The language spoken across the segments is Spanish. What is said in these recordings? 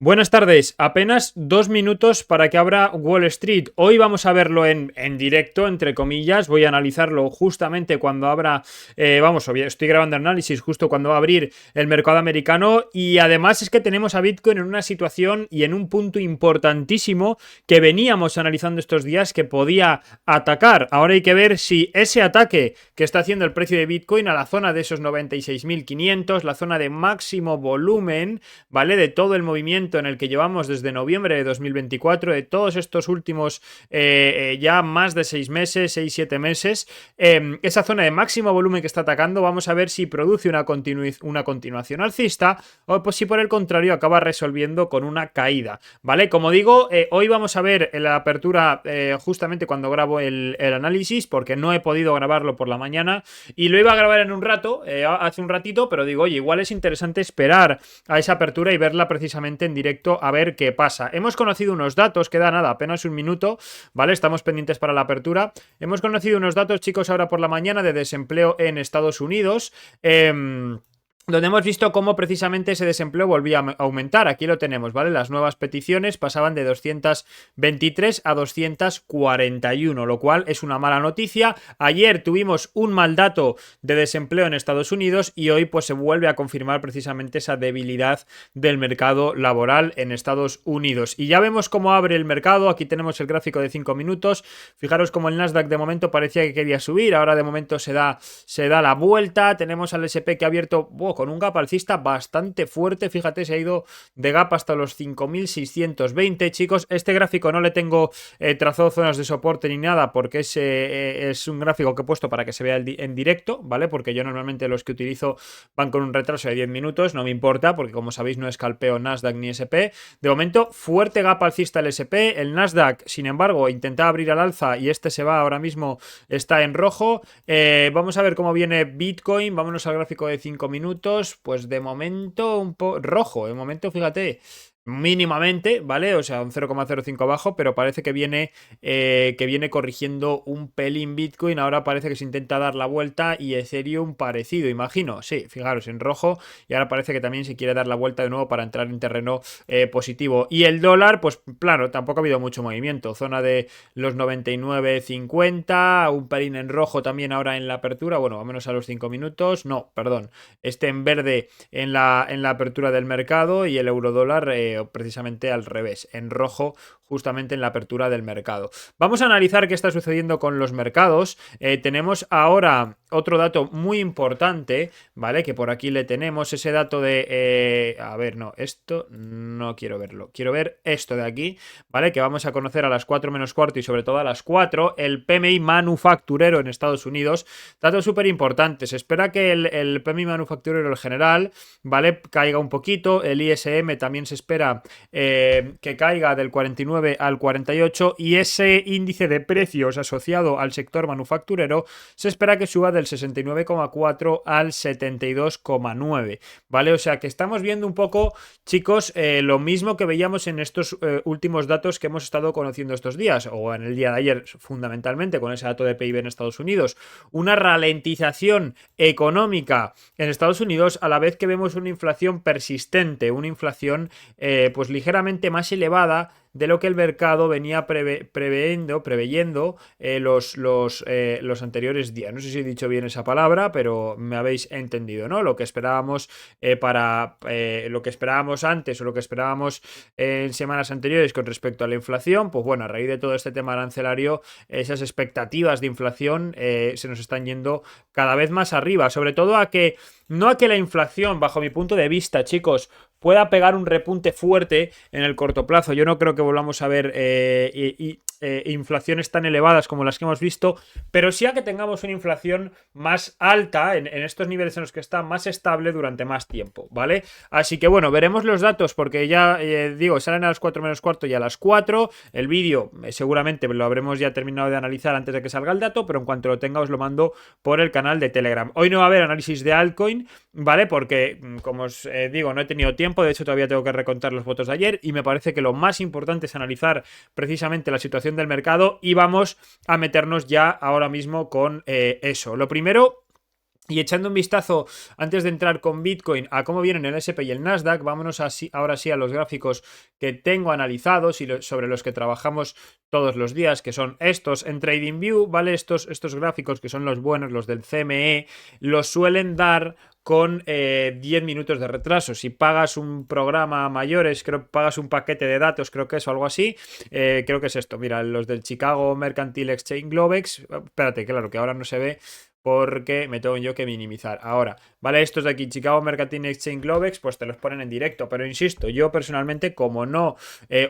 Buenas tardes, apenas 2 minutos para que abra Wall Street. Hoy vamos a verlo en directo, entre comillas. Voy a analizarlo justamente cuando abra, estoy grabando el análisis justo cuando va a abrir el mercado americano. Y además es que tenemos a Bitcoin en una situación y en un punto importantísimo que veníamos analizando estos días que podía atacar. Ahora hay que ver si ese ataque que está haciendo el precio de Bitcoin a la zona de esos 96.500, la zona de máximo volumen, ¿vale? De todo el movimiento en el que llevamos desde noviembre de 2024, de todos estos últimos ya más de 6 meses, 6-7 meses, esa zona de máximo volumen que está atacando, vamos a ver si produce una continuación alcista o pues si por el contrario acaba resolviendo con una caída, ¿vale? Como digo, hoy vamos a ver la apertura justamente cuando grabo el análisis, porque no he podido grabarlo por la mañana y lo iba a grabar en un rato, hace un ratito, pero digo, oye, igual es interesante esperar a esa apertura y verla precisamente en directo a ver qué pasa. Hemos conocido unos datos, queda nada, apenas un minuto, ¿vale? Estamos pendientes para la apertura. Hemos conocido unos datos, chicos, ahora por la mañana de desempleo en Estados Unidos. Donde hemos visto cómo precisamente ese desempleo volvía a aumentar. Aquí lo tenemos, ¿vale? Las nuevas peticiones pasaban de 223 a 241, lo cual es una mala noticia. Ayer tuvimos un mal dato de desempleo en Estados Unidos y hoy pues se vuelve a confirmar precisamente esa debilidad del mercado laboral en Estados Unidos. Y ya vemos cómo abre el mercado. Aquí tenemos el gráfico de 5 minutos. Fijaros cómo el Nasdaq de momento parecía que quería subir. Ahora de momento se da la vuelta. Tenemos al S&P que ha abierto con un gap alcista bastante fuerte. Fíjate, se ha ido de gap hasta los 5.620, chicos. Este gráfico no le tengo trazado zonas de soporte ni nada, porque es un gráfico que he puesto para que se vea en directo, ¿vale? Porque yo normalmente los que utilizo van con un retraso de 10 minutos, no me importa, porque como sabéis no escalpeo Nasdaq ni S&P. De momento, fuerte gap alcista el S&P. El Nasdaq, sin embargo, intenta abrir al alza y este se va ahora mismo, está en rojo. Vamos a ver cómo viene Bitcoin. Vámonos al gráfico de 5 minutos. Pues de momento un poco rojo, de momento fíjate, mínimamente, ¿vale? O sea, un 0,05 abajo, pero parece que viene corrigiendo un pelín Bitcoin. Ahora parece que se intenta dar la vuelta y Ethereum parecido, imagino. Sí, fijaros, en rojo, y ahora parece que también se quiere dar la vuelta de nuevo para entrar en terreno positivo. Y el dólar, pues claro, tampoco ha habido mucho movimiento. Zona de los 99,50, un pelín en rojo también ahora en la apertura. Bueno, vámonos a los 5 minutos. No, perdón, en verde en la apertura del mercado y el eurodólar precisamente al revés, en rojo justamente en la apertura del mercado. Vamos a analizar qué está sucediendo con los mercados. Tenemos ahora otro dato muy importante, ¿vale? Que por aquí le tenemos ese dato de... a ver, no, esto no quiero verlo. Quiero ver esto de aquí, ¿vale? Que vamos a conocer a las 4 menos cuarto y sobre todo a las 4, el PMI manufacturero en Estados Unidos. Dato súper importante. Se espera que el PMI manufacturero en general, ¿vale? Caiga un poquito. El ISM también se espera que caiga del 49 al 48 y ese índice de precios asociado al sector manufacturero se espera que suba del 69,4 al 72,9, ¿vale? O sea que estamos viendo un poco, chicos, lo mismo que veíamos en estos últimos datos que hemos estado conociendo estos días, o en el día de ayer fundamentalmente con ese dato de PIB en Estados Unidos, una ralentización económica en Estados Unidos a la vez que vemos una inflación persistente, una inflación pues ligeramente más elevada de lo que el mercado venía preveyendo los anteriores días. No sé si he dicho bien esa palabra, pero me habéis entendido, ¿no? Lo que esperábamos lo que esperábamos antes o lo que esperábamos en semanas anteriores con respecto a la inflación, pues bueno, a raíz de todo este tema arancelario, esas expectativas de inflación se nos están yendo cada vez más arriba, sobre todo no a que la inflación, bajo mi punto de vista, chicos, pueda pegar un repunte fuerte en el corto plazo. Yo no creo que volvamos a ver inflaciones tan elevadas como las que hemos visto, pero sí a que tengamos una inflación más alta en estos niveles en los que está, más estable durante más tiempo, ¿vale? Así que bueno, veremos los datos porque ya digo, salen a las 4 menos cuarto y a las 4. El vídeo seguramente lo habremos ya terminado de analizar antes de que salga el dato, pero en cuanto lo tenga os lo mando por el canal de Telegram. Hoy no va a haber análisis de altcoin, ¿vale? Porque, como os digo, no he tenido tiempo. De hecho, todavía tengo que recontar los votos de ayer y me parece que lo más importante es analizar precisamente la situación del mercado y vamos a meternos ya ahora mismo con eso. Lo primero Y echando un vistazo antes de entrar con Bitcoin a cómo vienen el SP y el Nasdaq, vámonos así, ahora sí a los gráficos que tengo analizados y sobre los que trabajamos todos los días, que son estos en TradingView, ¿vale? Estos gráficos que son los buenos, los del CME, los suelen dar con 10 minutos de retraso. Si pagas un programa a mayores, creo que pagas un paquete de datos, creo que es o algo así, creo que es esto. Mira, los del Chicago Mercantile Exchange Globex, espérate, claro, que ahora no se ve porque me tengo yo que minimizar. Ahora, ¿vale? Estos de aquí, Chicago Mercantile Exchange Globex, pues te los ponen en directo. Pero insisto, yo personalmente, como no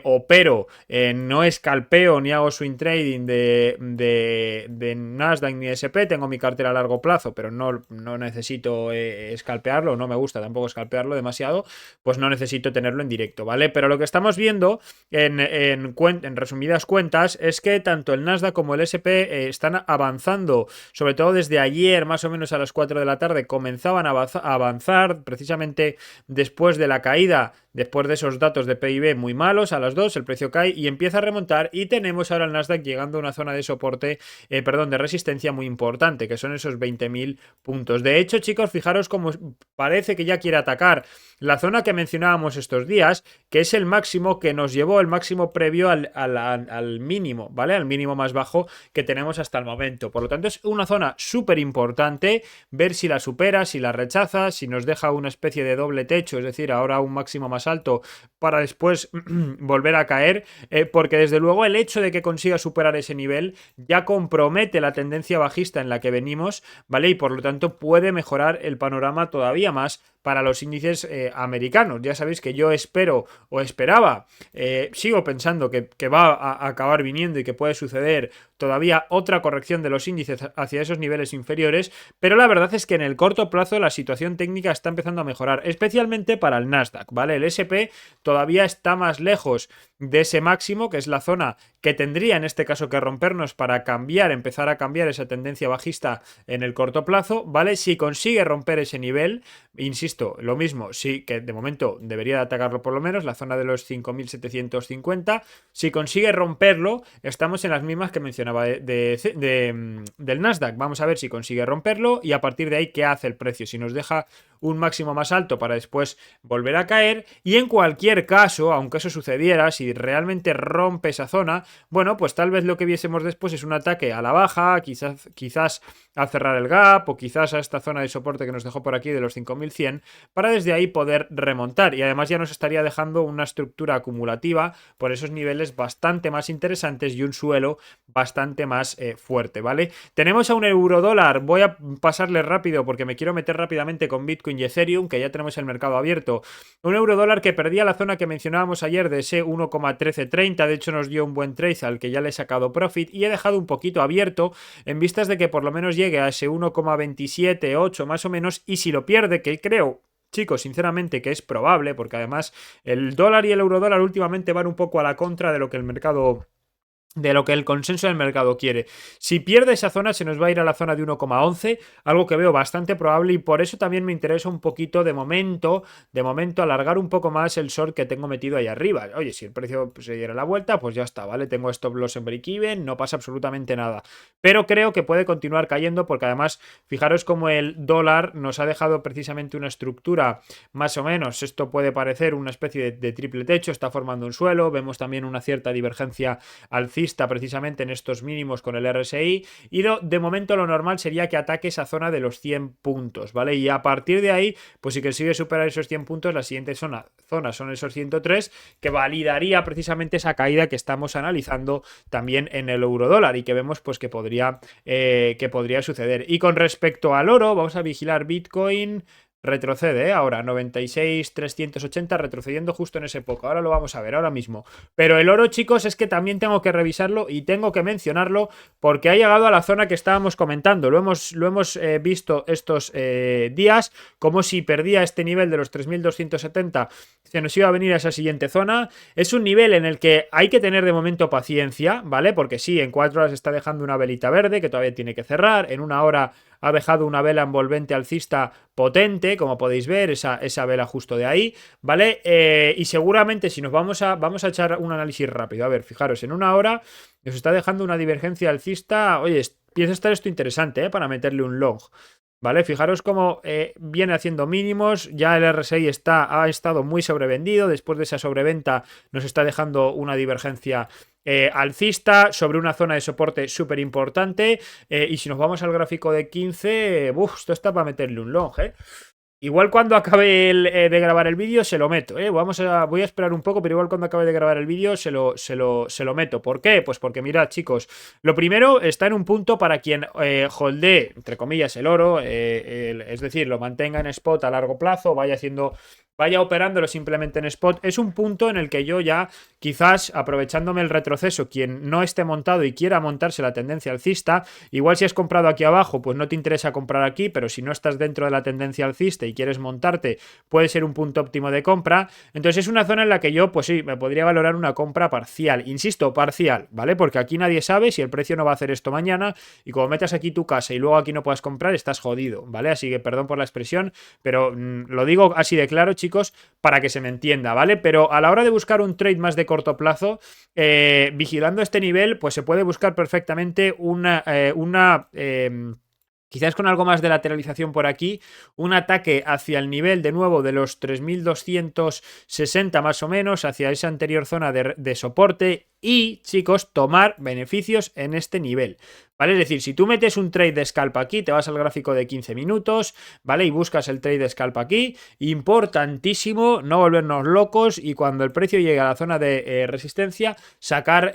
opero, no escalpeo ni hago swing trading de Nasdaq ni SP, tengo mi cartera a largo plazo, pero no necesito escalpearlo, no me gusta tampoco escalpearlo demasiado, pues no necesito tenerlo en directo, ¿vale? Pero lo que estamos viendo en resumidas cuentas es que tanto el Nasdaq como el SP están avanzando, sobre todo desde ayer, más o menos a las 4 de la tarde, comenzaban a avanzar precisamente después de la caída, después de esos datos de PIB muy malos, a las 2 el precio cae y empieza a remontar y tenemos ahora el Nasdaq llegando a una zona de soporte, de resistencia muy importante, que son esos 20.000 puntos. De hecho, chicos, fijaros cómo parece que ya quiere atacar la zona que mencionábamos estos días, que es el máximo que nos llevó, el máximo previo al mínimo, ¿vale? Al mínimo más bajo que tenemos hasta el momento. Por lo tanto, es una zona súper importante, ver si la supera, si la rechaza, si nos deja una especie de doble techo, es decir, ahora un máximo más alto para después volver a caer, porque desde luego el hecho de que consiga superar ese nivel ya compromete la tendencia bajista en la que venimos, ¿vale? Y por lo tanto puede mejorar el panorama todavía más para los índices americanos. Ya sabéis que yo espero o esperaba, sigo pensando que va a acabar viniendo y que puede suceder todavía otra corrección de los índices hacia esos niveles inferiores, pero la verdad es que en el corto plazo la situación técnica está empezando a mejorar, especialmente para el Nasdaq, ¿vale? El SP todavía está más lejos de ese máximo, que es la zona que tendría en este caso que rompernos para empezar a cambiar esa tendencia bajista en el corto plazo, ¿vale? Si consigue romper ese nivel, insisto, lo mismo, sí que de momento debería de atacarlo por lo menos, la zona de los 5.750, si consigue romperlo, estamos en las mismas que mencionaba del Nasdaq. Vamos a ver si consigue romperlo y a partir de ahí qué hace el precio, si nos deja un máximo más alto para después volver a caer, y en cualquier caso, aunque eso sucediera, si realmente rompe esa zona, bueno, pues tal vez lo que viésemos después es un ataque a la baja, quizás a cerrar el gap o quizás a esta zona de soporte que nos dejó por aquí de los 5.100, para desde ahí poder remontar, y además ya nos estaría dejando una estructura acumulativa por esos niveles bastante más interesantes y un suelo bastante más fuerte, ¿vale? Tenemos a un euro dólar, voy a pasarle rápido porque me quiero meter rápidamente con Bitcoin y Ethereum, que ya tenemos el mercado abierto. Un euro dólar que perdía la zona que mencionábamos ayer de ese 1,1330, de hecho nos dio un buen trade al que ya le he sacado profit y he dejado un poquito abierto en vistas de que por lo menos llegue a ese 1,278 más o menos, y si lo pierde, que creo, chicos, sinceramente que es probable, porque además el dólar y el euro dólar últimamente van un poco a la contra de lo que el consenso del mercado quiere. Si pierde esa zona se nos va a ir a la zona de 1,11, algo que veo bastante probable, y por eso también me interesa un poquito de momento alargar un poco más el short que tengo metido ahí arriba. Oye, si el precio se diera la vuelta, pues ya está, ¿vale? Tengo stop loss en break even, no pasa absolutamente nada, pero creo que puede continuar cayendo porque además fijaros cómo el dólar nos ha dejado precisamente una estructura más o menos, esto puede parecer una especie de triple techo, está formando un suelo, vemos también una cierta divergencia alcista precisamente en estos mínimos con el RSI, y de momento lo normal sería que ataque esa zona de los 100 puntos, ¿vale? Y a partir de ahí, pues si consigue superar esos 100 puntos, la siguiente zona son esos 103, que validaría precisamente esa caída que estamos analizando también en el euro dólar y que vemos pues que podría suceder. Y con respecto al oro, vamos a vigilar Bitcoin. Retrocede, ahora 96.380, retrocediendo justo en ese poco. Ahora lo vamos a ver, ahora mismo. Pero el oro, chicos, es que también tengo que revisarlo y tengo que mencionarlo porque ha llegado a la zona que estábamos comentando. Lo hemos visto estos días, como si perdía este nivel de los 3.270 se nos iba a venir a esa siguiente zona. Es un nivel en el que hay que tener de momento paciencia, ¿vale? Porque sí, en 4 horas está dejando una velita verde que todavía tiene que cerrar, en 1 hora ha dejado una vela envolvente alcista potente, como podéis ver, esa vela justo de ahí, ¿vale? Y seguramente si nos vamos a echar un análisis rápido, a ver, fijaros, en 1 hora nos está dejando una divergencia alcista, oye, empieza a estar esto interesante, para meterle un long, ¿vale? Fijaros cómo viene haciendo mínimos, ya el RSI ha estado muy sobrevendido, después de esa sobreventa nos está dejando una divergencia alcista sobre una zona de soporte súper importante, y si nos vamos al gráfico de 15, esto está para meterle un long, ¿eh? Igual cuando acabe de grabar el vídeo se lo meto, ¿eh? Voy a esperar un poco, pero igual cuando acabe de grabar el vídeo se lo meto. ¿Por qué? Pues porque mirad, chicos, lo primero está en un punto para quien holdee, entre comillas, el oro, es decir, lo mantenga en spot a largo plazo, vaya operándolo simplemente en spot. Es un punto en el que yo ya, quizás aprovechándome el retroceso, quien no esté montado y quiera montarse la tendencia alcista, igual si has comprado aquí abajo, pues no te interesa comprar aquí, pero si no estás dentro de la tendencia alcista y quieres montarte, puede ser un punto óptimo de compra. Entonces es una zona en la que yo, pues sí, me podría valorar una compra parcial. Insisto, parcial, ¿vale? Porque aquí nadie sabe si el precio no va a hacer esto mañana, y como metas aquí tu casa y luego aquí no puedas comprar, estás jodido, ¿vale? Así que perdón por la expresión, pero lo digo así de claro, chicos, para que se me entienda, ¿vale? Pero a la hora de buscar un trade más de corto plazo, vigilando este nivel, pues se puede buscar perfectamente quizás con algo más de lateralización por aquí, un ataque hacia el nivel de nuevo de los 3260 más o menos, hacia esa anterior zona de soporte, y, chicos, tomar beneficios en este nivel, ¿vale? Es decir, si tú metes un trade de scalp aquí, te vas al gráfico de 15 minutos, ¿vale? Y buscas el trade de scalp aquí, importantísimo no volvernos locos y cuando el precio llegue a la zona de resistencia, sacar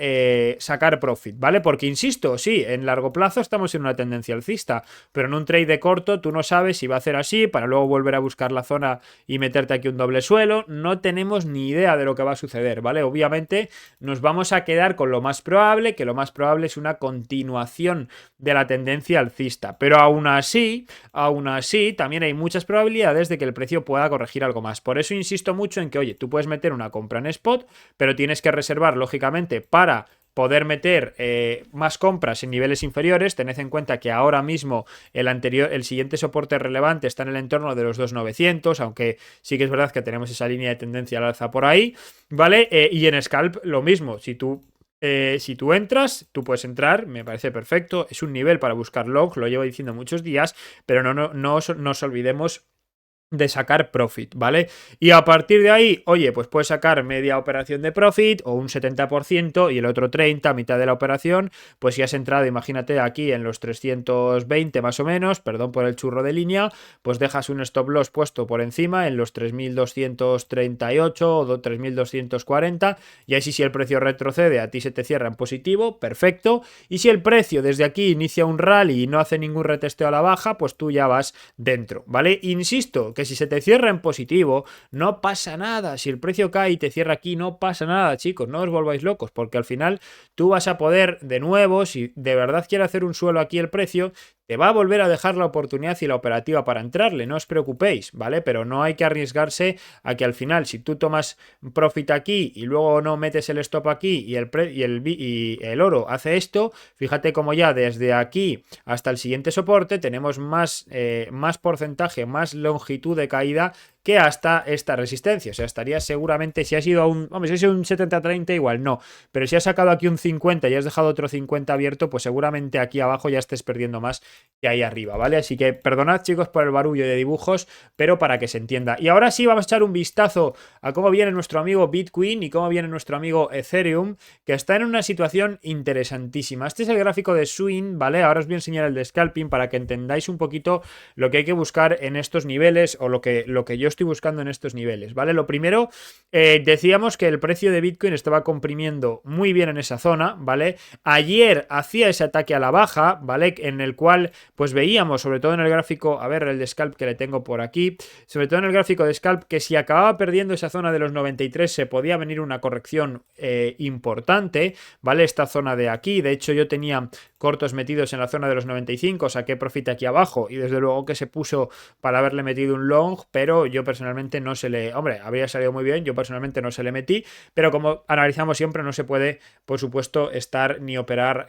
profit, ¿vale? Porque, insisto, sí, en largo plazo estamos en una tendencia alcista, pero en un trade de corto tú no sabes si va a hacer así para luego volver a buscar la zona y meterte aquí un doble suelo. No tenemos ni idea de lo que va a suceder, ¿vale? Obviamente nos vamos a quedar con lo más probable, que lo más probable es una continuación de la tendencia alcista, pero aún así también hay muchas probabilidades de que el precio pueda corregir algo más. Por eso insisto mucho en que, oye, tú puedes meter una compra en spot, pero tienes que reservar lógicamente para poder meter más compras en niveles inferiores. Tened en cuenta que ahora mismo el siguiente soporte relevante está en el entorno de los 2.900, aunque sí que es verdad que tenemos esa línea de tendencia al alza por ahí, ¿vale? Y en scalp lo mismo, si tú entras, tú puedes entrar, me parece perfecto, es un nivel para buscar logs, lo llevo diciendo muchos días, pero no nos olvidemos de sacar profit, ¿vale? Y a partir de ahí, oye, pues puedes sacar media operación de profit o un 70% y el otro 30%, mitad de la operación, pues si has entrado, imagínate, aquí en los 320 más o menos, perdón por el churro de línea, pues dejas un stop loss puesto por encima en los 3.238 o 3.240, y así si el precio retrocede, a ti se te cierra en positivo, perfecto, y si el precio desde aquí inicia un rally y no hace ningún retesteo a la baja, pues tú ya vas dentro, ¿vale? Insisto, que si se te cierra en positivo, no pasa nada. Si el precio cae y te cierra aquí, no pasa nada, chicos. No os volváis locos, porque al final tú vas a poder, de nuevo, si de verdad quiere hacer un suelo aquí el precio, te va a volver a dejar la oportunidad y la operativa para entrarle, no os preocupéis, ¿vale? Pero no hay que arriesgarse a que al final, si tú tomas profit aquí y luego no metes el stop aquí y el oro hace esto, fíjate como ya desde aquí hasta el siguiente soporte tenemos más porcentaje, más longitud de caída que hasta esta resistencia. O sea, estaría seguramente, si has ido a un 70-30 igual no, pero si has sacado aquí un 50 y has dejado otro 50 abierto, pues seguramente aquí abajo ya estés perdiendo más que ahí arriba, ¿vale? Así que perdonad, chicos, por el barullo de dibujos, pero para que se entienda. Y ahora sí vamos a echar un vistazo a cómo viene nuestro amigo Bitcoin y cómo viene nuestro amigo Ethereum, que está en una situación interesantísima. Este es el gráfico de swing, ¿vale? Ahora os voy a enseñar el de scalping para que entendáis un poquito lo que hay que buscar en estos niveles, o lo que yo estoy buscando en estos niveles, ¿vale? Lo primero, decíamos que el precio de Bitcoin estaba comprimiendo muy bien en esa zona, ¿vale? Ayer hacía ese ataque a la baja, ¿vale? En el cual pues veíamos, sobre todo en el gráfico, a ver, el de scalp que le tengo por aquí, sobre todo en el gráfico de scalp, que si acababa perdiendo esa zona de los 93 se podía venir una corrección importante, ¿vale? Esta zona de aquí, de hecho yo tenía cortos metidos en la zona de los 95, saqué profit aquí abajo y desde luego que se puso para haberle metido un long, pero yo personalmente no se le... Hombre, habría salido muy bien, yo personalmente no se le metí, pero como analizamos siempre no se puede, por supuesto, estar ni operar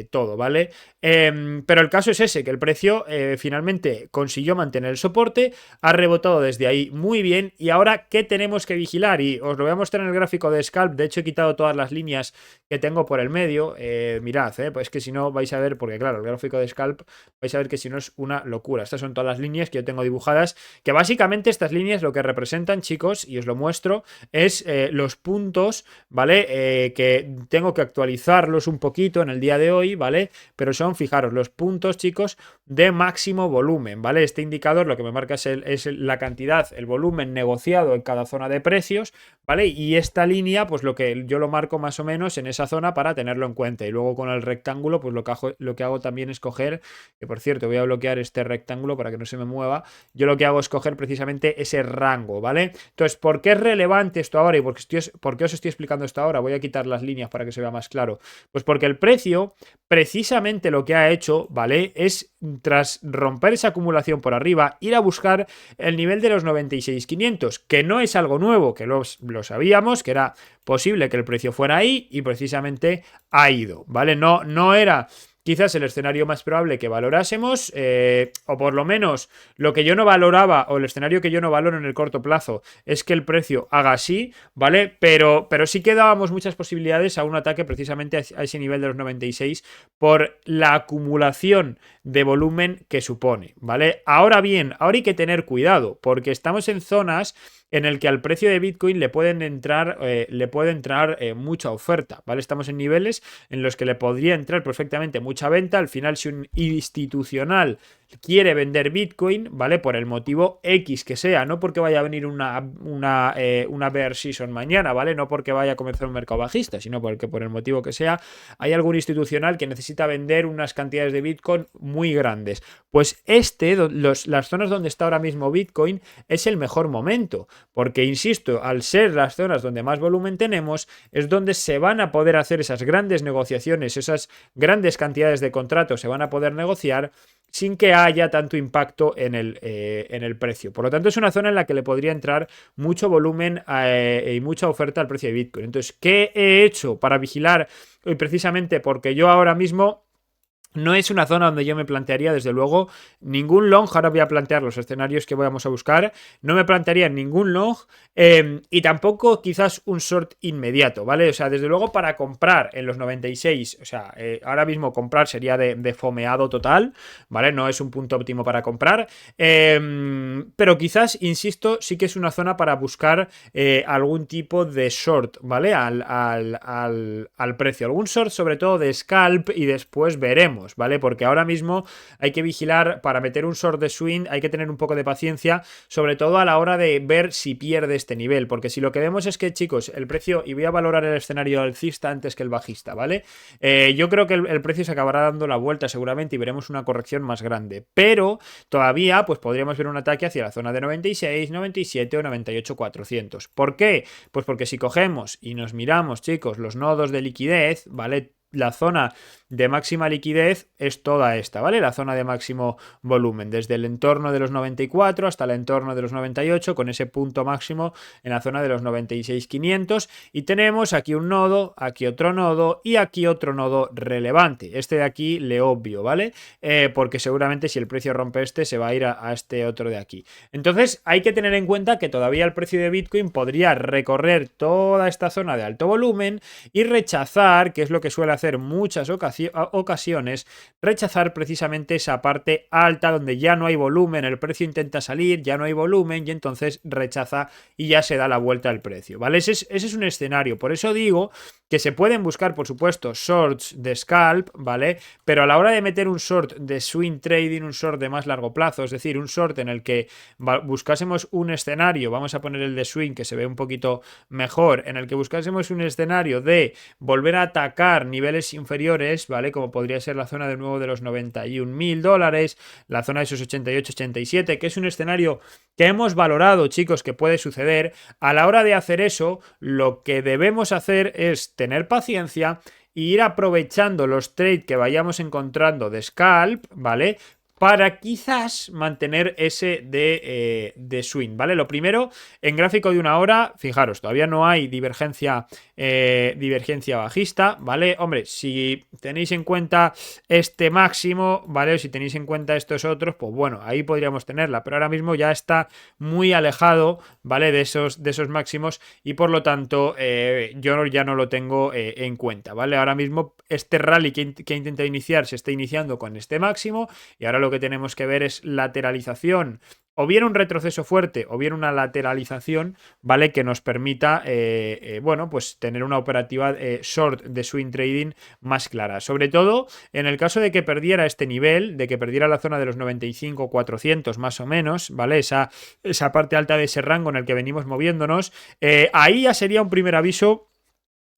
todo, ¿vale? Pero el caso es ese, que el precio finalmente consiguió mantener el soporte, ha rebotado desde ahí muy bien, y ahora ¿qué tenemos que vigilar? Y os lo voy a mostrar en el gráfico de scalp, de hecho he quitado todas las líneas que tengo por el medio, mirad, pues que si no vais a ver, porque claro, el gráfico de scalp vais a ver que si no es una locura. Estas son todas las líneas que yo tengo dibujadas, que básicamente estas líneas lo que representan, chicos, y os lo muestro, es los puntos, ¿vale? Que tengo que actualizarlos un poquito en el día de hoy, ¿vale? Pero son, fijaros, los puntos, chicos, de máximo volumen, ¿vale? Este indicador lo que me marca es la cantidad, el volumen negociado en cada zona de precios, ¿vale? Y esta línea, pues lo que yo lo marco más o menos en esa zona para tenerlo en cuenta. Y luego con el rectángulo, pues lo que hago también es coger, que por cierto, voy a bloquear este rectángulo para que no se me mueva. Yo lo que hago es coger precisamente ese rango, ¿vale? Entonces, ¿por qué es relevante esto ahora? ¿Y por qué os estoy explicando esto ahora? Voy a quitar las líneas para que se vea más claro. Pues porque el precio, precisamente lo que ha hecho, ¿vale? Es, tras romper esa acumulación por arriba, ir a buscar el nivel de los 96.500, que no es algo nuevo, que lo sabíamos, que era posible que el precio fuera ahí y precisamente ha ido, ¿vale? No era quizás el escenario más probable que valorásemos, o por lo menos lo que yo no valoraba, o el escenario que yo no valoro en el corto plazo, es que el precio haga así, ¿vale? Pero sí que dábamos muchas posibilidades a un ataque precisamente a ese nivel de los 96 por la acumulación de volumen que supone, ¿vale? Ahora bien, ahora hay que tener cuidado, porque estamos en zonas en el que al precio de Bitcoin le puede entrar mucha oferta, ¿vale? Estamos en niveles en los que le podría entrar perfectamente mucha venta. Al final, si un institucional quiere vender Bitcoin, ¿vale? Por el motivo X que sea, no porque vaya a venir una bear season mañana, ¿vale? No porque vaya a comenzar un mercado bajista, sino porque por el motivo que sea, hay algún institucional que necesita vender unas cantidades de Bitcoin muy grandes. Pues las zonas donde está ahora mismo Bitcoin es el mejor momento, porque, insisto, al ser las zonas donde más volumen tenemos, es donde se van a poder hacer esas grandes negociaciones, esas grandes cantidades de contratos se van a poder negociar sin que haya tanto impacto en el precio. Por lo tanto, es una zona en la que le podría entrar mucho volumen y mucha oferta al precio de Bitcoin. Entonces, ¿qué he hecho para vigilar? Y precisamente porque yo ahora mismo no es una zona donde yo me plantearía, desde luego, ningún long. Ahora voy a plantear los escenarios que vamos a buscar. No me plantearía ningún long y tampoco quizás un short inmediato, ¿vale? O sea, desde luego para comprar en los 96, o sea, ahora mismo comprar sería de fomeado total, ¿vale? No es un punto óptimo para comprar. Pero quizás, insisto, sí que es una zona para buscar algún tipo de short, ¿vale? Al precio. Algún short sobre todo de scalp y después veremos, ¿vale? Porque ahora mismo hay que vigilar, para meter un short de swing hay que tener un poco de paciencia, sobre todo a la hora de ver si pierde este nivel, porque si lo que vemos es que, chicos, el precio, y voy a valorar el escenario alcista antes que el bajista, ¿vale? Yo creo que el precio se acabará dando la vuelta seguramente y veremos una corrección más grande, pero todavía pues podríamos ver un ataque hacia la zona de 96, 97 o 98.400. ¿Por qué? Pues porque si cogemos y nos miramos, chicos, los nodos de liquidez, ¿vale? La zona de máxima liquidez es toda esta, ¿vale? La zona de máximo volumen, desde el entorno de los 94 hasta el entorno de los 98, con ese punto máximo en la zona de los 96.500. Y tenemos aquí un nodo, aquí otro nodo y aquí otro nodo relevante. Este de aquí le obvio, ¿vale? Porque seguramente si el precio rompe este, se va a ir a este otro de aquí. Entonces hay que tener en cuenta que todavía el precio de Bitcoin podría recorrer toda esta zona de alto volumen y rechazar, que es lo que suele hacer muchas ocasiones, rechazar precisamente esa parte alta donde ya no hay volumen, el precio intenta salir, ya no hay volumen y entonces rechaza y ya se da la vuelta al precio, ¿vale? Ese es un escenario. Por eso digo que se pueden buscar, por supuesto, shorts de scalp, ¿vale? Pero a la hora de meter un short de swing trading, un short de más largo plazo, es decir, un short en el que buscásemos un escenario, vamos a poner el de swing que se ve un poquito mejor, en el que buscásemos un escenario de volver a atacar niveles inferiores, ¿vale? Como podría ser la zona de nuevo de los $91.000, la zona de esos 88-87, que es un escenario que hemos valorado, chicos, que puede suceder. A la hora de hacer eso, lo que debemos hacer es tener paciencia e ir aprovechando los trades que vayamos encontrando de scalp, ¿vale? para quizás mantener ese de swing, ¿vale? Lo primero, en gráfico de una hora, fijaros, todavía no hay divergencia bajista, ¿vale? Hombre, si tenéis en cuenta este máximo, ¿vale? O si tenéis en cuenta estos otros, pues bueno, ahí podríamos tenerla, pero ahora mismo ya está muy alejado, ¿vale? De esos máximos y por lo tanto yo ya no lo tengo en cuenta, ¿vale? Ahora mismo este rally que intenta iniciar se está iniciando con este máximo y ahora lo que tenemos que ver es lateralización, o bien un retroceso fuerte o bien una lateralización, ¿vale? Que nos permita, bueno, pues tener una operativa short de swing trading más clara. Sobre todo en el caso de que perdiera este nivel, de que perdiera la zona de los 95-400 más o menos, ¿vale? Esa parte alta de ese rango en el que venimos moviéndonos, ahí ya sería un primer aviso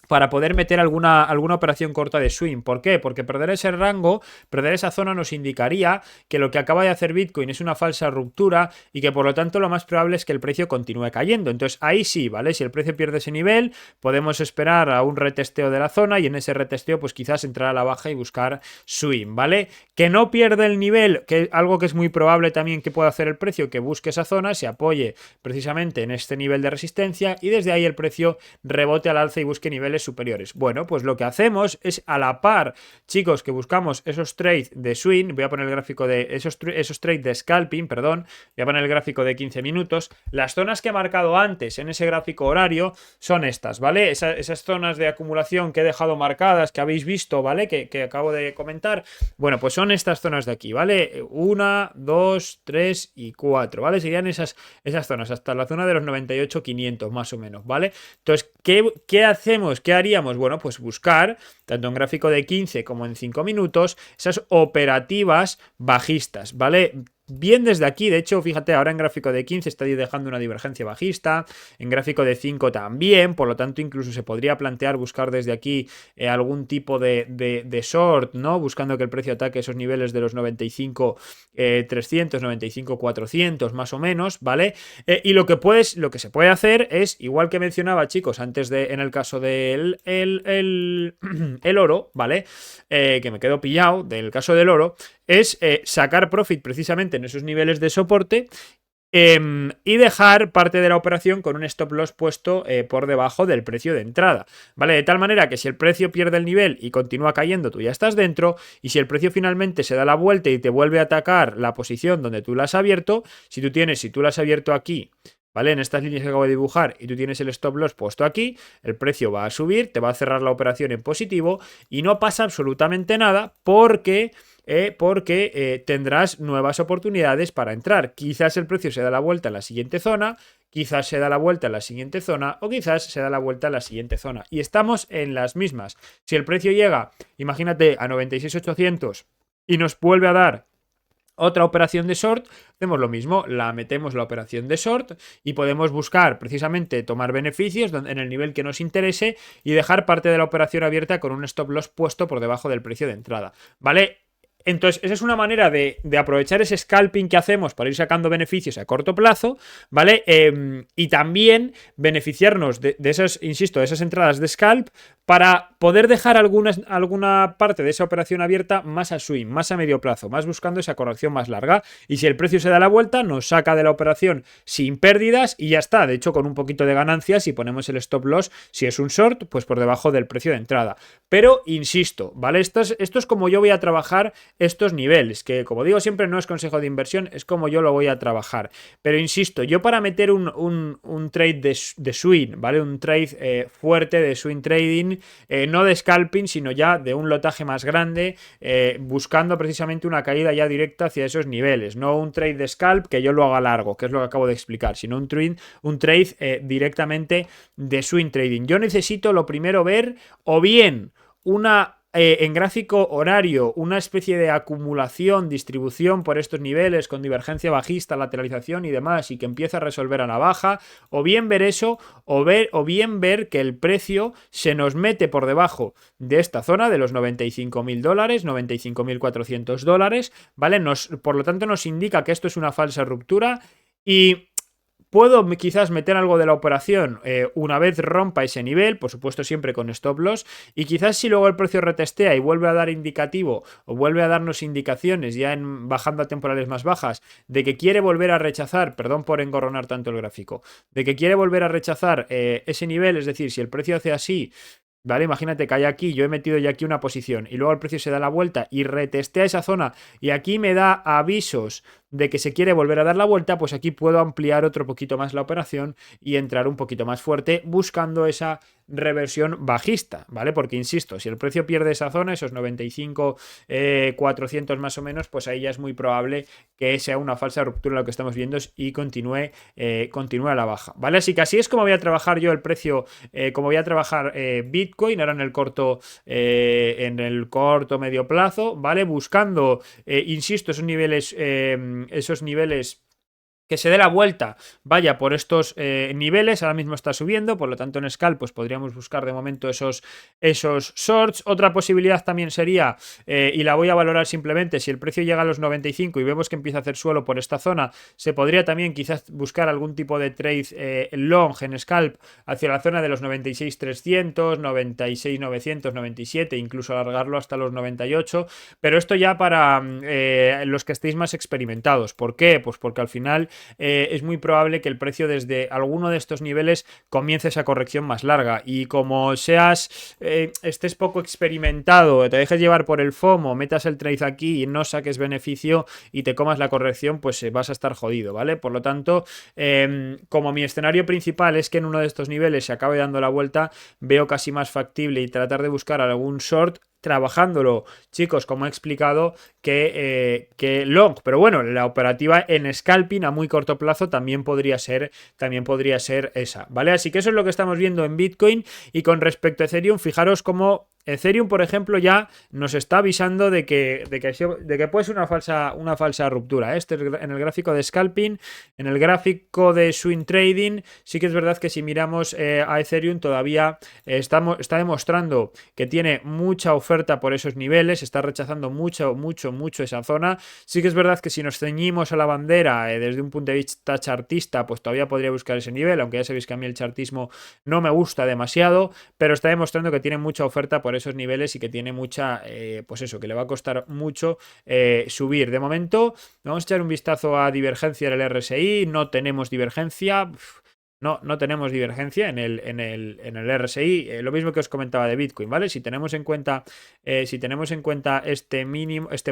para poder meter alguna operación corta de swing. ¿Por qué? Porque perder ese rango, perder esa zona nos indicaría que lo que acaba de hacer Bitcoin es una falsa ruptura y que por lo tanto lo más probable es que el precio continúe cayendo. Entonces ahí sí, ¿vale? Si el precio pierde ese nivel, podemos esperar a un retesteo de la zona y en ese retesteo pues quizás entrar a la baja y buscar swing, ¿vale? Que no pierde el nivel, que algo que es muy probable también que pueda hacer el precio, que busque esa zona, se apoye precisamente en este nivel de resistencia y desde ahí el precio rebote al alza y busque niveles superiores. Bueno, pues lo que hacemos es a la par, chicos, que buscamos esos trades de swing, voy a poner el gráfico de esos trades de scalping, perdón, voy a poner el gráfico de 15 minutos, las zonas que he marcado antes en ese gráfico horario son estas, ¿vale? Esas zonas de acumulación que he dejado marcadas, que habéis visto, ¿vale? Que acabo de comentar, bueno, pues son estas zonas de aquí, ¿vale? 1, 2, 3 y 4, ¿vale? Serían esas zonas, hasta la zona de los 98.500 más o menos, ¿vale? Entonces, ¿qué hacemos? ¿Qué haríamos? Bueno, pues buscar, tanto en gráfico de 15 como en 5 minutos, esas operativas bajistas, ¿vale? Bien desde aquí, de hecho, fíjate, ahora en gráfico de 15 está dejando una divergencia bajista, en gráfico de 5 también, por lo tanto incluso se podría plantear buscar desde aquí algún tipo de short, ¿no? Buscando que el precio ataque esos niveles de los 95.300, 95.400 más o menos, ¿vale? Y lo que se puede hacer es, igual que mencionaba, chicos, antes en el caso del el oro, ¿vale? Que me quedo pillado del caso del oro, es sacar profit precisamente en esos niveles de soporte y dejar parte de la operación con un stop loss puesto por debajo del precio de entrada, ¿vale? De tal manera que si el precio pierde el nivel y continúa cayendo, tú ya estás dentro, y si el precio finalmente se da la vuelta y te vuelve a atacar la posición donde tú la has abierto, si tú la has abierto aquí, ¿vale? En estas líneas que acabo de dibujar y tú tienes el stop loss puesto aquí, el precio va a subir, te va a cerrar la operación en positivo y no pasa absolutamente nada porque tendrás nuevas oportunidades para entrar. Quizás el precio se da la vuelta en la siguiente zona, quizás se da la vuelta en la siguiente zona o quizás se da la vuelta en la siguiente zona. Y estamos en las mismas. Si el precio llega, imagínate, a 96.800 y nos vuelve a dar otra operación de short, hacemos lo mismo, metemos la operación de short y podemos buscar precisamente tomar beneficios en el nivel que nos interese y dejar parte de la operación abierta con un stop loss puesto por debajo del precio de entrada, ¿vale? Entonces, esa es una manera de aprovechar ese scalping que hacemos para ir sacando beneficios a corto plazo, ¿vale? Y también beneficiarnos de esas, insisto, de esas entradas de scalp para poder dejar alguna parte de esa operación abierta más a swing, más a medio plazo, más buscando esa corrección más larga. Y si el precio se da la vuelta, nos saca de la operación sin pérdidas y ya está. De hecho, con un poquito de ganancias y ponemos el stop loss, si es un short, pues por debajo del precio de entrada. Pero, insisto, ¿vale? Esto es como yo voy a trabajar estos niveles, que como digo siempre no es consejo de inversión, es como yo lo voy a trabajar. Pero insisto, yo para meter un trade de swing, ¿vale? Un trade fuerte de swing trading, no de scalping, sino ya de un lotaje más grande, buscando precisamente una caída ya directa hacia esos niveles. No un trade de scalp que yo lo haga largo, que es lo que acabo de explicar, sino un trade directamente de swing trading. Yo necesito lo primero ver o bien en gráfico horario, una especie de acumulación, distribución por estos niveles con divergencia bajista, lateralización y demás, y que empieza a resolver a la baja, o bien ver eso, o bien ver que el precio se nos mete por debajo de esta zona de los $95.000, $95.400, ¿vale? Por lo tanto nos indica que esto es una falsa ruptura y Puedo quizás meter algo de la operación una vez rompa ese nivel, por supuesto siempre con stop loss, y quizás si luego el precio retestea y vuelve a dar indicativo o vuelve a darnos indicaciones ya bajando a temporales más bajas de que quiere volver a rechazar, perdón por engorronar tanto el gráfico, de que quiere volver a rechazar ese nivel, es decir, si el precio hace así, ¿vale? Imagínate que hay aquí, yo he metido ya aquí una posición y luego el precio se da la vuelta y retestea esa zona y aquí me da avisos de que se quiere volver a dar la vuelta, pues aquí puedo ampliar otro poquito más la operación y entrar un poquito más fuerte buscando esa reversión bajista, ¿vale? Porque insisto, si el precio pierde esa zona, esos 95, 400 más o menos, pues ahí ya es muy probable que sea una falsa ruptura lo que estamos viendo y continúe a la baja, ¿vale? Así que así es como voy a trabajar yo el precio, como voy a trabajar Bitcoin ahora en el corto medio plazo, ¿vale? Buscando, insisto, esos niveles que se dé la vuelta, vaya por estos niveles, ahora mismo está subiendo, por lo tanto en scalp pues podríamos buscar de momento esos shorts. Otra posibilidad también sería, y la voy a valorar simplemente, si el precio llega a los 95 y vemos que empieza a hacer suelo por esta zona, se podría también quizás buscar algún tipo de trade long en scalp hacia la zona de los 96.300, 96.900, 97, incluso alargarlo hasta los 98, pero esto ya para los que estéis más experimentados. ¿Por qué? Pues porque al final es muy probable que el precio desde alguno de estos niveles comience esa corrección más larga y como estés poco experimentado, te dejes llevar por el FOMO, metas el trade aquí y no saques beneficio y te comas la corrección, pues vas a estar jodido, ¿vale? Por lo tanto, como mi escenario principal es que en uno de estos niveles se acabe dando la vuelta, veo casi más factible y tratar de buscar algún short trabajándolo, chicos, como he explicado, que long. Pero bueno, la operativa en scalping a muy corto plazo también podría ser esa, ¿vale? Así que eso es lo que estamos viendo en Bitcoin. Y con respecto a Ethereum, fijaros cómo Ethereum, por ejemplo, ya nos está avisando de que puede ser una falsa ruptura. En el gráfico de scalping, en el gráfico de swing trading, sí que es verdad que si miramos a Ethereum todavía está demostrando que tiene mucha oferta por esos niveles, está rechazando mucho esa zona. Sí que es verdad que si nos ceñimos a la bandera desde un punto de vista chartista, pues todavía podría buscar ese nivel, aunque ya sabéis que a mí el chartismo no me gusta demasiado, pero está demostrando que tiene mucha oferta por esos niveles y que tiene mucha, pues eso, que le va a costar mucho subir. De momento, vamos a echar un vistazo a divergencia del RSI, no tenemos divergencia. No tenemos divergencia en el RSI, lo mismo que os comentaba de Bitcoin, ¿vale? Si tenemos en cuenta este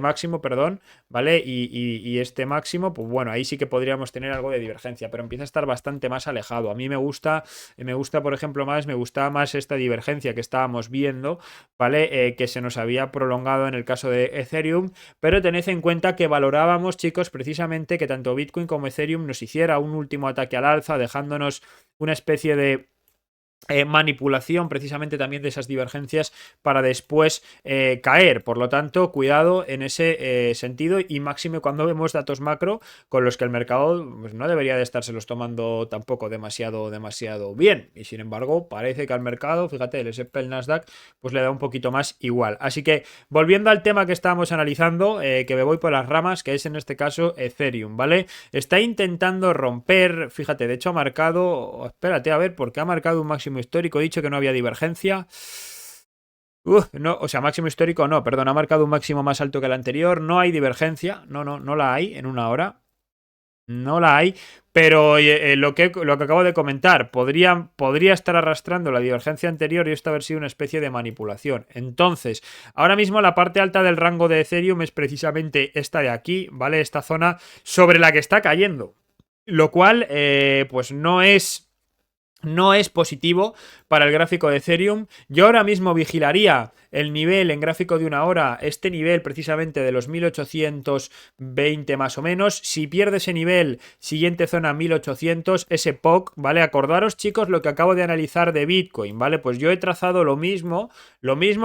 máximo, perdón, ¿vale? Y este máximo, pues bueno, ahí sí que podríamos tener algo de divergencia, pero empieza a estar bastante más alejado. A mí me gusta, por ejemplo, me gustaba más esta divergencia que estábamos viendo, ¿vale? Que se nos había prolongado en el caso de Ethereum, pero tened en cuenta que valorábamos, chicos, precisamente que tanto Bitcoin como Ethereum nos hiciera un último ataque al alza, dejándonos una especie de manipulación precisamente también de esas divergencias para después caer. Por lo tanto, cuidado en ese sentido y máxime cuando vemos datos macro con los que el mercado pues, no debería de estárselos tomando tampoco demasiado bien. Y sin embargo, parece que al mercado, fíjate, el S&P, el Nasdaq, pues le da un poquito más igual. Así que, volviendo al tema que estábamos analizando, que me voy por las ramas, que es en este caso Ethereum, ¿vale? Está intentando romper, fíjate, de hecho ha marcado, espérate a ver, porque ha marcado un máximo histórico, he dicho que no había divergencia. No, o sea, máximo histórico no, perdón, ha marcado un máximo más alto que el anterior, no hay divergencia, no la hay en una hora. No la hay, pero lo que acabo de comentar, podría estar arrastrando la divergencia anterior y esto haber sido una especie de manipulación. Entonces, ahora mismo la parte alta del rango de Ethereum es precisamente esta de aquí, ¿vale? Esta zona sobre la que está cayendo. Lo cual, pues no es positivo para el gráfico de Ethereum. Yo ahora mismo vigilaría el nivel en gráfico de una hora, este nivel precisamente de los 1820 más o menos. Si pierde ese nivel, siguiente zona 1800, ese POC, ¿vale? Acordaros, chicos, lo que acabo de analizar de Bitcoin, ¿vale? Pues yo he trazado lo mismo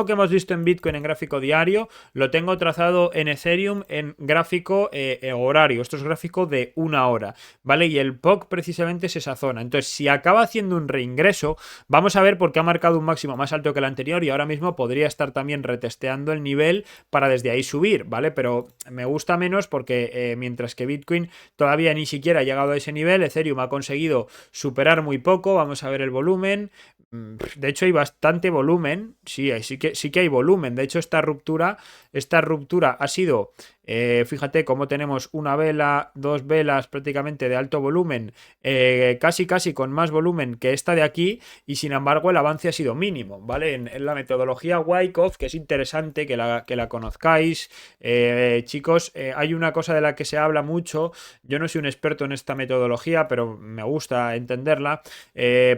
que hemos visto en Bitcoin en gráfico diario, lo tengo trazado en Ethereum en gráfico horario. Esto es gráfico de una hora, ¿vale? Y el POC precisamente es esa zona. Entonces, si acaba haciendo haciendo un reingreso. Vamos a ver por qué ha marcado un máximo más alto que el anterior y ahora mismo podría estar también retesteando el nivel para desde ahí subir, ¿vale? Pero me gusta menos porque mientras que Bitcoin todavía ni siquiera ha llegado a ese nivel, Ethereum ha conseguido superar muy poco. Vamos a ver el volumen. De hecho hay bastante volumen, sí que hay volumen. De hecho esta ruptura ha sido, fíjate cómo tenemos una vela, dos velas prácticamente de alto volumen, casi con más volumen que esta de aquí, y sin embargo el avance ha sido mínimo, ¿vale? En la metodología Wyckoff, que es interesante que la conozcáis, chicos, hay una cosa de la que se habla mucho. Yo no soy un experto en esta metodología, pero me gusta entenderla,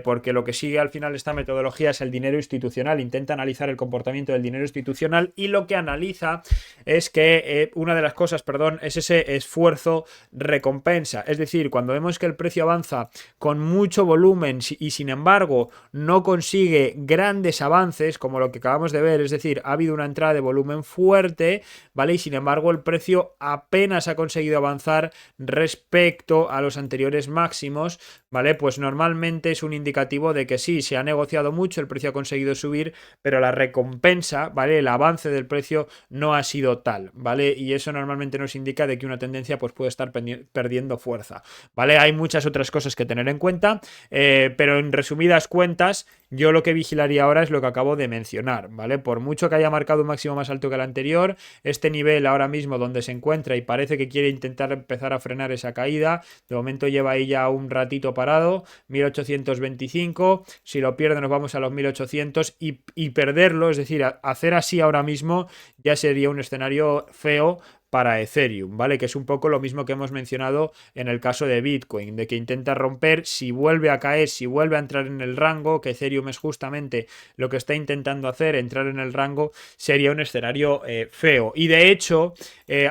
porque lo que sigue al final esta metodología es el dinero institucional. Intenta analizar el comportamiento del dinero institucional y lo que analiza es que una de las cosas, perdón, es ese esfuerzo recompensa. Es decir, cuando vemos que el precio avanza con mucho volumen y sin embargo no consigue grandes avances, como lo que acabamos de ver, es decir, ha habido una entrada de volumen fuerte, ¿vale? Y sin embargo el precio apenas ha conseguido avanzar respecto a los anteriores máximos, ¿vale? Pues normalmente es un indicativo de que sí, se ha negociado mucho, el precio ha conseguido subir, pero la recompensa, ¿vale? El avance del precio no ha sido tal, ¿vale? Y eso normalmente nos indica de que una tendencia pues puede estar perdiendo fuerza, ¿vale? Hay muchas otras cosas que tener en cuenta, pero en resumidas cuentas, yo lo que vigilaría ahora es lo que acabo de mencionar, ¿vale? Por mucho que haya marcado un máximo más alto que el anterior, este nivel ahora mismo donde se encuentra y parece que quiere intentar empezar a frenar esa caída, de momento lleva ahí ya un ratito parado, 1825, si lo pierde nos vamos a los 1800 y perderlo, es decir, hacer así ahora mismo ya sería un escenario feo para Ethereum, ¿vale? Que es un poco lo mismo que hemos mencionado en el caso de Bitcoin, de que intenta romper, si vuelve a caer, si vuelve a entrar en el rango, que Ethereum es justamente lo que está intentando hacer, entrar en el rango, sería un escenario feo. Y de hecho,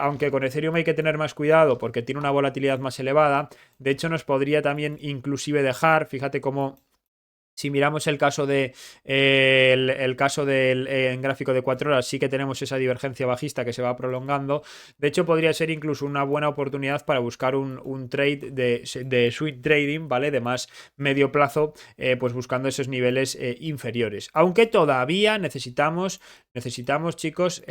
aunque con Ethereum hay que tener más cuidado porque tiene una volatilidad más elevada, de hecho nos podría también inclusive dejar, fíjate cómo... Si miramos el caso el caso del en gráfico de 4 horas, sí que tenemos esa divergencia bajista que se va prolongando. De hecho, podría ser incluso una buena oportunidad para buscar un trade de swing trading, ¿vale? De más medio plazo, pues buscando esos niveles inferiores. Aunque todavía necesitamos chicos,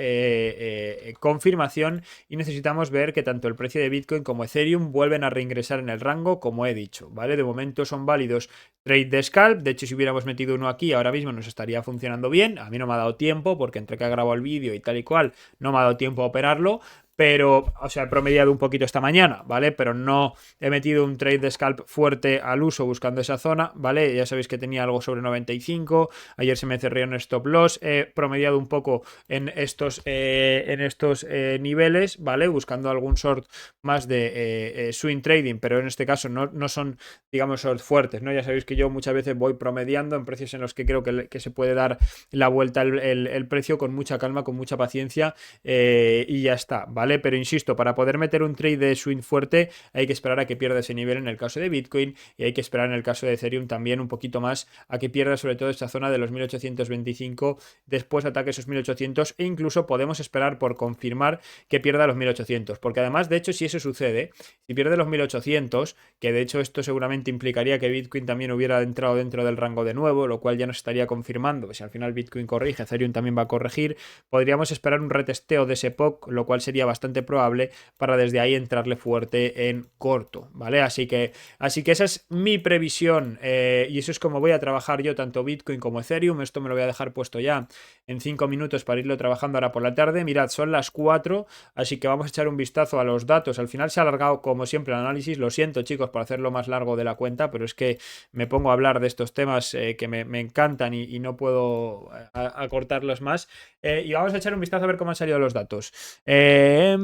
confirmación, y necesitamos ver que tanto el precio de Bitcoin como Ethereum vuelven a reingresar en el rango, como he dicho, ¿vale? De momento son válidos trade de scalp. De hecho, si hubiéramos metido uno aquí ahora mismo nos estaría funcionando bien. A mí no me ha dado tiempo porque entre que he grabado el vídeo y tal y cual no me ha dado tiempo a operarlo, pero, o sea, he promediado un poquito esta mañana, ¿vale? Pero no he metido un trade de scalp fuerte al uso buscando esa zona, ¿vale? Ya sabéis que tenía algo sobre 95, ayer se me cerró en stop loss, he promediado un poco en estos niveles, ¿vale? Buscando algún short más de swing trading, pero en este caso no son, digamos, short fuertes, ¿no? Ya sabéis que yo muchas veces voy promediando en precios en los que creo que se puede dar la vuelta el precio con mucha calma, con mucha paciencia, y ya está, ¿vale? Pero insisto, para poder meter un trade de swing fuerte hay que esperar a que pierda ese nivel en el caso de Bitcoin, y hay que esperar en el caso de Ethereum también un poquito más a que pierda sobre todo esta zona de los 1825, después ataque esos 1800, e incluso podemos esperar por confirmar que pierda los 1800, porque además, de hecho, si eso sucede, si pierde los 1800, que de hecho esto seguramente implicaría que Bitcoin también hubiera entrado dentro del rango de nuevo, lo cual ya nos estaría confirmando que si al final Bitcoin corrige, Ethereum también va a corregir, podríamos esperar un retesteo de ese POC, lo cual sería bastante probable para desde ahí entrarle fuerte en corto, ¿vale? Así que esa es mi previsión, y eso es como voy a trabajar yo tanto Bitcoin como Ethereum. Esto me lo voy a dejar puesto ya en 5 minutos para irlo trabajando ahora por la tarde. Mirad, son las 4, así que vamos a echar un vistazo a los datos. Al final se ha alargado como siempre el análisis, lo siento chicos por hacerlo más largo de la cuenta, pero es que me pongo a hablar de estos temas que me encantan y no puedo acortarlos más, y vamos a echar un vistazo a ver cómo han salido los datos. 3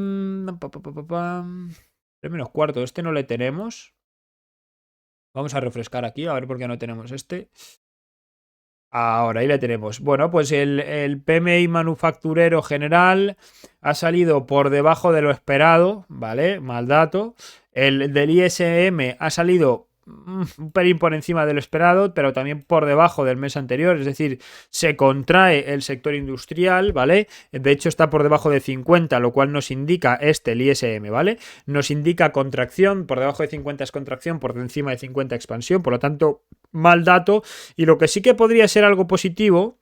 menos cuarto, este no le tenemos. Vamos a refrescar aquí, a ver por qué no tenemos este. Ahora, ahí le tenemos. Bueno, pues el PMI manufacturero general ha salido por debajo de lo esperado, ¿vale? Mal dato. El del ISM ha salido un pelín por encima de lo esperado, pero también por debajo del mes anterior, es decir, se contrae el sector industrial, ¿vale? De hecho está por debajo de 50, lo cual nos indica el ISM, ¿vale? Nos indica contracción, por debajo de 50 es contracción, por encima de 50 expansión, por lo tanto, mal dato, y lo que sí que podría ser algo positivo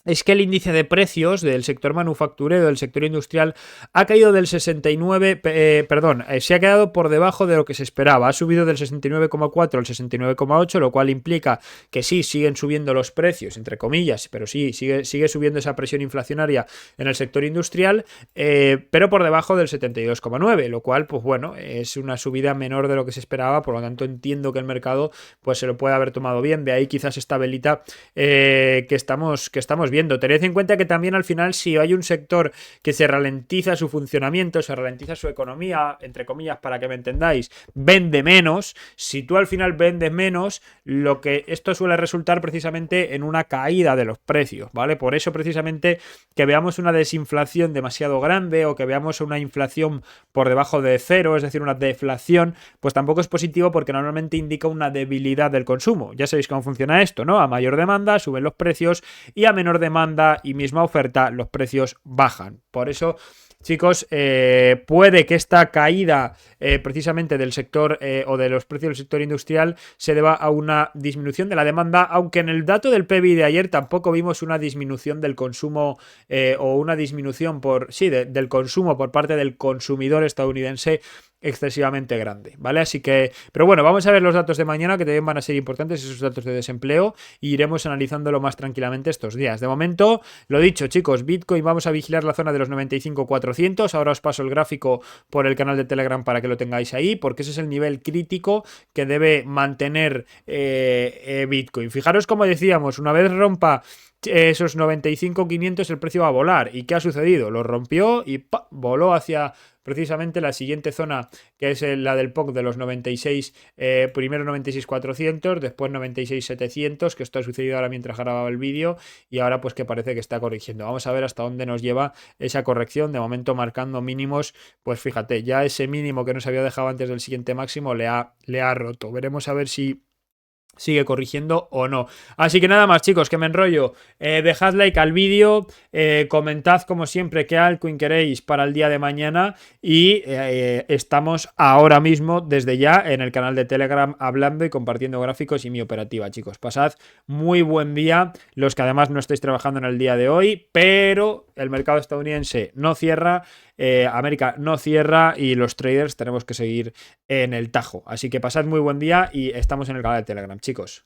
es que el índice de precios del sector manufacturero, del sector industrial, ha caído del 69, se ha quedado por debajo de lo que se esperaba. Ha subido del 69,4 al 69,8, lo cual implica que sí, siguen subiendo los precios, entre comillas, pero sí, sigue subiendo esa presión inflacionaria en el sector industrial, pero por debajo del 72,9, lo cual, pues bueno, es una subida menor de lo que se esperaba, por lo tanto entiendo que el mercado pues se lo puede haber tomado bien. De ahí quizás esta velita que estamos viendo. Tened en cuenta que también al final, si hay un sector que se ralentiza su funcionamiento, se ralentiza su economía, entre comillas, para que me entendáis, vende menos. Si tú al final vendes menos, lo que esto suele resultar precisamente en una caída de los precios, ¿vale? Por eso precisamente que veamos una desinflación demasiado grande o que veamos una inflación por debajo de cero, es decir, una deflación, pues tampoco es positivo porque normalmente indica una debilidad del consumo. Ya sabéis cómo funciona esto, ¿no? A mayor demanda suben los precios y a menor demanda y misma oferta los precios bajan. Por eso, chicos, puede que esta caída precisamente del sector o de los precios del sector industrial se deba a una disminución de la demanda, aunque en el dato del PBI de ayer tampoco vimos una disminución del consumo o una disminución del consumo por parte del consumidor estadounidense excesivamente grande, ¿vale? Así que, pero bueno, vamos a ver los datos de mañana que también van a ser importantes, esos datos de desempleo, y iremos analizándolo más tranquilamente estos días. De momento, lo dicho, chicos, Bitcoin, vamos a vigilar la zona de los 95.400, ahora os paso el gráfico por el canal de Telegram para que lo tengáis ahí, porque ese es el nivel crítico que debe mantener Bitcoin. Fijaros como decíamos, una vez rompa esos 95.500 el precio va a volar. ¿Y qué ha sucedido? Lo rompió y ¡pam!, voló hacia precisamente la siguiente zona, que es la del POC de los 96, primero 96.400, después 96.700, que esto ha sucedido ahora mientras grababa el vídeo, y ahora pues que parece que está corrigiendo. Vamos a ver hasta dónde nos lleva esa corrección, de momento marcando mínimos, pues fíjate, ya ese mínimo que nos había dejado antes del siguiente máximo le ha roto. Veremos a ver si sigue corrigiendo o no. Así que nada más, chicos, que me enrollo. Dejad like al vídeo, comentad como siempre qué altcoin queréis para el día de mañana y estamos ahora mismo desde ya en el canal de Telegram hablando y compartiendo gráficos y mi operativa, chicos. Pasad muy buen día, los que además no estáis trabajando en el día de hoy, pero el mercado estadounidense no cierra, América no cierra y los traders tenemos que seguir en el tajo. Así que pasad muy buen día y estamos en el canal de Telegram, chicos.